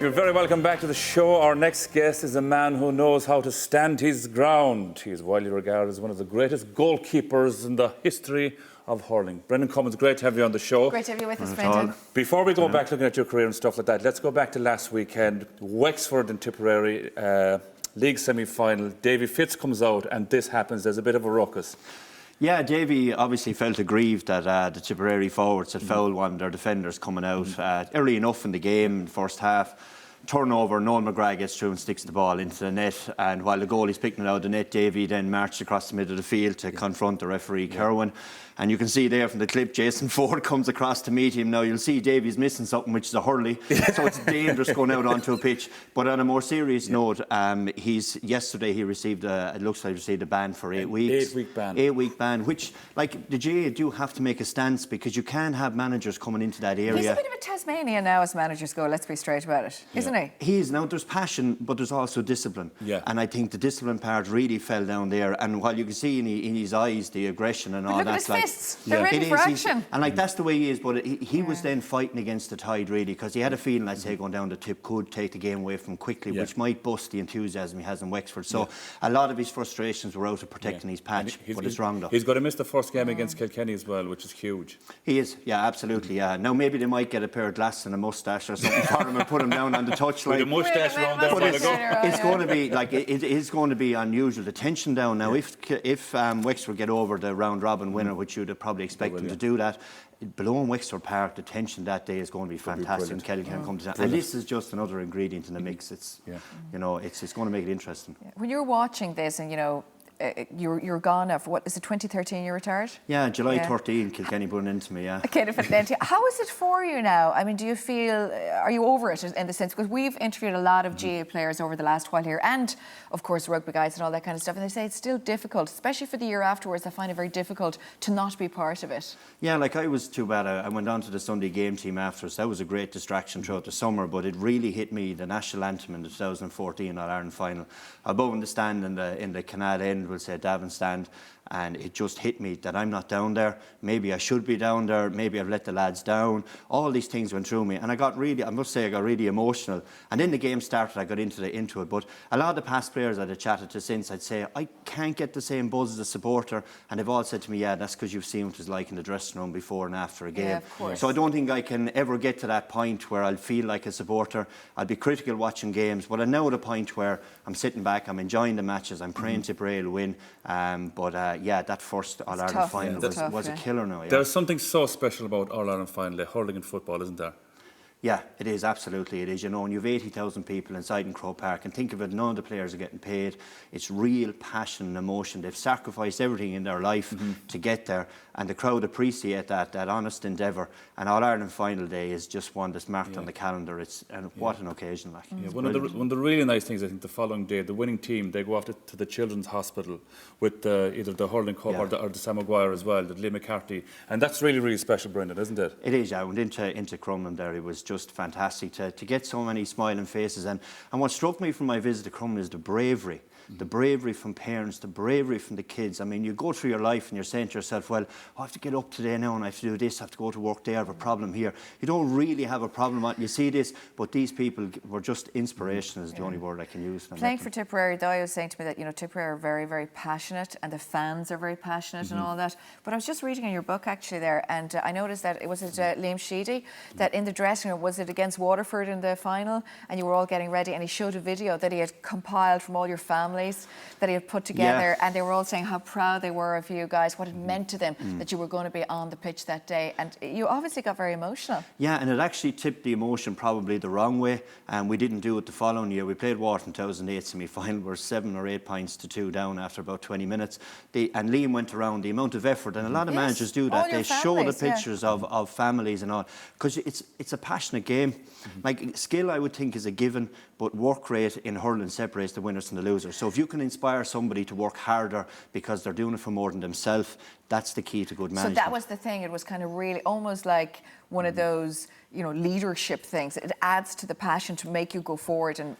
You're very welcome back to the show. Our next guest is a man who knows how to stand his ground. He is widely regarded as one of the greatest goalkeepers in the history of hurling. Brendan Cummins, great to have you on the show. Great to have you with us, Brendan. Before we go back looking at your career and stuff like that, let's go back to last weekend. Wexford and Tipperary, league semi-final. Davy Fitz comes out and this happens. There's a bit of a ruckus. Yeah, Davy obviously felt aggrieved that the Tipperary forwards had fouled one of their defenders coming out early enough in the game, in the first half. Turnover, Noel McGrath gets through and sticks the ball into the net, and while the goalie's picking it out of the net, Davy then marched across the middle of the field to confront the referee, Kerwin. And you can see there from the clip, Jason Ford comes across to meet him. Now you'll see Davy's missing something, which is a hurley, so it's dangerous going out onto a pitch. But on a more serious note, yesterday he received it looks like he received a ban for 8 weeks. 8 week ban. 8 week ban, which, like, the GA do have to make a stance, because you can have managers coming into that area. He's a bit of a Tasmania now as managers go, let's be straight about it, isn't he? He is. Now, there's passion, but there's also discipline. Yeah. And I think the discipline part really fell down there. And while you can see in his eyes the aggression and all Look that, at his like, fists. They're ready for action. And like, that's the way he is. But he was then fighting against the tide, really, because he had a feeling, I'd say, going down the tip could take the game away from him quickly, which might bust the enthusiasm he has in Wexford. So a lot of his frustrations were out of protecting his patch, but it's wrong, though. He's got to miss the first game against Kilkenny as well, which is huge. He is, yeah, absolutely, yeah. Now, maybe they might get a pair of glasses and a moustache or something for him and put him down on the touchline. With a moustache around there. It's going to be like it is going to be unusual. The tension down now. If Wexford get over the round robin winner, which you'd probably expect them to do that, below in Wexford Park, the tension that day is going to be fantastic. And Kelly can come to that. And this is just another ingredient in the mix. It's you know, it's going to make it interesting. When you're watching this, and you know, you're gone now for what is it, 2013 you retired? Yeah, July 13, Kilkenny put into me, yeah. How is it for you now? I mean, do you feel, are you over it in the sense, because we've interviewed a lot of GA players over the last while here, and of course rugby guys and all that kind of stuff, and they say it's still difficult, especially for the year afterwards. I find it very difficult to not be part of it. Yeah, like I was too bad. I went on to the Sunday game team after, so that was a great distraction throughout the summer, but it really hit me, the national anthem in the 2014 All-Ireland final. Above in the stand in the canal end, we'll say Davin stand, and it just hit me that I'm not down there. Maybe I should be down there. Maybe I've let the lads down. All these things went through me, and I must say I got really emotional. And then the game started, I got into it. But a lot of the past players I'd have chatted to since, I'd say, I can't get the same buzz as a supporter, and they've all said to me, yeah, that's because you've seen what it's like in the dressing room before and after a game. Yeah, of course. So I don't think I can ever get to that point where I'll feel like a supporter. I'll be critical watching games, but I'm now at a point where I'm sitting back, I'm enjoying the matches, I'm praying Tipperary will win. Yeah, that first All-Ireland final was a killer now. Yeah. There's something so special about All-Ireland final, like hurling and football, isn't there? Yeah, it is, absolutely it is. You know, and you have 80,000 people inside in Croke Park, and think of it, none of the players are getting paid. It's real passion and emotion. They've sacrificed everything in their life to get there, and the crowd appreciate that honest endeavour. And All-Ireland final day is just one that's marked on the calendar. What an occasion, like. Yeah, one of the really nice things, I think, the following day, the winning team, they go off to the Children's Hospital with either the Hurling Cup or the Sam Maguire as well, the Lee McCarthy, and that's really, really special, Brendan, isn't it? It is, yeah. I went into Crumlin there. It was just fantastic to get so many smiling faces. And what struck me from my visit to Crumlin is the bravery. The bravery from parents, the bravery from the kids. I mean, you go through your life and you're saying to yourself, well, I have to get up today now and I have to do this, I have to go to work there, I have a problem here. You don't really have a problem. You see this, but these people were just inspirational, is the only word I can use. Playing for Tipperary, though, I was saying to me that, you know, Tipperary are very, very passionate, and the fans are very passionate and all that. But I was just reading in your book, actually, there, and I noticed that it was Liam Sheedy, that in the dressing room, was it against Waterford in the final, and you were all getting ready, and he showed a video that he had compiled from all your families that he had put together, and they were all saying how proud they were of you guys, what it meant to them that you were going to be on the pitch that day, and you obviously got very emotional. Yeah, and it actually tipped the emotion probably the wrong way, and we didn't do it the following year. We played Waterford in 2008 semi-final, we were 7 or 8 points to 2 down after about 20 minutes, and Liam went around the amount of effort, and a lot of managers do that. They show the pictures of families and all, because it's a passionate game. Like, skill, I would think, is a given, but work rate in hurling separates the winners from the losers. So if you can inspire somebody to work harder because they're doing it for more than themselves, that's the key to good management. So that was the thing. It was kind of really almost like one of those, you know, leadership things. It adds to the passion to make you go forward and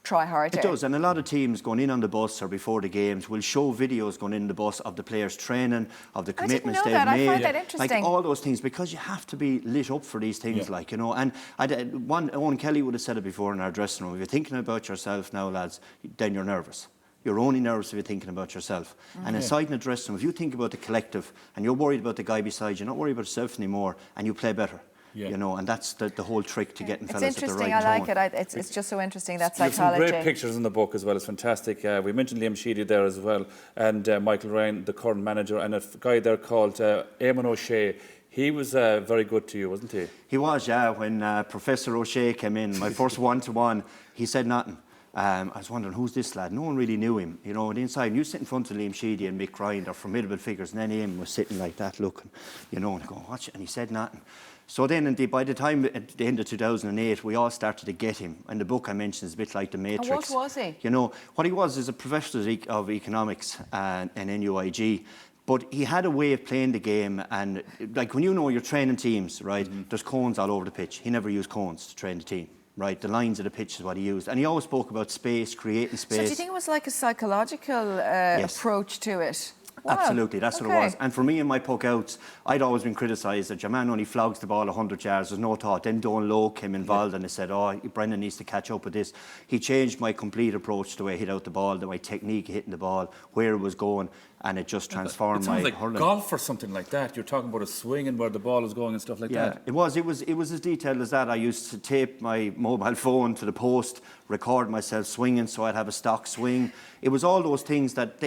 try harder. It does, and a lot of teams going in on the bus or before the games will show videos going in the bus of the players training, of the commitments they've made. I find that interesting. Like all those things, because you have to be lit up for these things, like, you know. And Owen Kelly would have said it before in our dressing room, if you're thinking about yourself now, lads, then you're nervous. You're only nervous if you're thinking about yourself. And inside in the dressing room, if you think about the collective and you're worried about the guy beside you, you're not worried about yourself anymore, and you play better. You know, and that's the whole trick to getting fellas at the right tone. It's interesting, I like it. It's just so interesting, that psychology. There's some great pictures in the book as well, it's fantastic. We mentioned Liam Sheedy there as well, and Michael Ryan, the current manager, and a guy there called Eamon O'Shea. He was very good to you, wasn't he? He was, yeah. When Professor O'Shea came in, my first one-to-one, he said nothing. I was wondering, who's this lad? No one really knew him. You know, and inside, and you sit in front of Liam Sheedy and Mick Ryan, they're formidable figures, and then Eamon was sitting like that looking, you know, and I go, watch it, and he said nothing. So then, by the time at the end of 2008, we all started to get him. And the book I mentioned is a bit like The Matrix. And what was he? You know, what he was is a professor of economics and NUIG. But he had a way of playing the game, and like when you know you're training teams, right, there's cones all over the pitch. He never used cones to train the team. Right, the lines of the pitch is what he used. And he always spoke about space, creating space. So do you think it was like a psychological approach to it? Wow. Absolutely, that's what it was. And for me in my puck outs, I'd always been criticised that your man only flogs the ball 100 yards, there's no thought. Then Don Lowe came involved and they said, oh, Brendan needs to catch up with this. He changed my complete approach to the way I hit out the ball, the way technique hitting the ball, where it was going, and it just transformed my like hurling. Golf or something like that. You're talking about a swing and where the ball is going and stuff like that. Yeah, it was as detailed as that. I used to tape my mobile phone to the post, record myself swinging so I'd have a stock swing. It was all those things that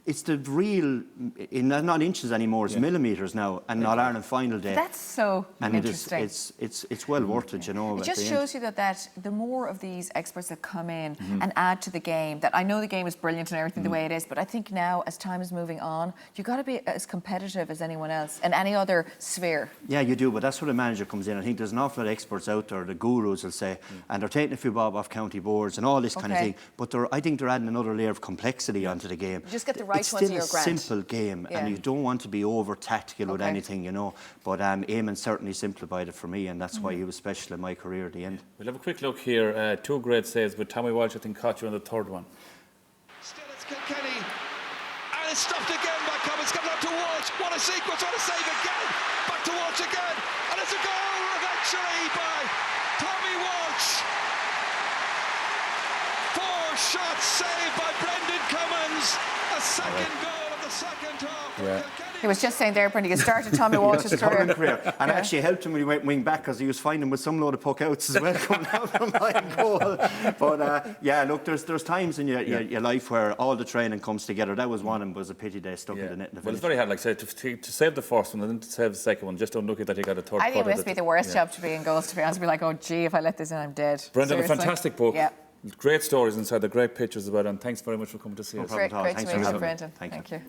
it's the real, not inches anymore, it's millimetres now, and not Ireland final day. That's so interesting. It's well worth it, you know. It just shows you that the more of these experts that come in and add to the game, that I know the game is brilliant and everything the way it is, but I think now, as time is moving on, you've got to be as competitive as anyone else in any other sphere. Yeah, you do, but that's where the manager comes in. I think there's an awful lot of experts out there, the gurus will say, and they're taking a few bob off county boards and all this kind of thing, but I think they're adding another layer of complexity onto the game. You just get the right it's ones still of your grant. a simple game, and you don't want to be over tactical with anything, you know. But Eamon certainly simplified it for me, and that's why he was special in my career at the end. We'll have a quick look here. Two great saves, but Tommy Walsh, I think, caught you on the third one. Still it's Kilkenny, and it's stopped again by Cummins. Coming up to Walsh. What a sequence! What a save again! Back to Walsh again, and it's a goal eventually by Tommy Walsh. 4 shots saved by Brendan Cummins. A second goal of the second half. He was just saying there, Brendan, you started Tommy Walsh's career. And actually helped him when he went wing back, because he was finding with some load of puck outs as well coming out from my goal. But yeah, look, there's times in your life where all the training comes together. That was one, and it was a pity they stuck in the net in the Well, it's very hard, like I said, to save the first one and then to save the second one. Just unlucky that he got a third. I think it must be the worst job to be in goals, to be honest. Be like, oh gee, if I let this in, I'm dead. Brendan, Seriously. a fantastic book. Yeah. Great stories inside, the great pictures about it, and thanks very much for coming to see us. Great to meet you, Brendan. Thank you.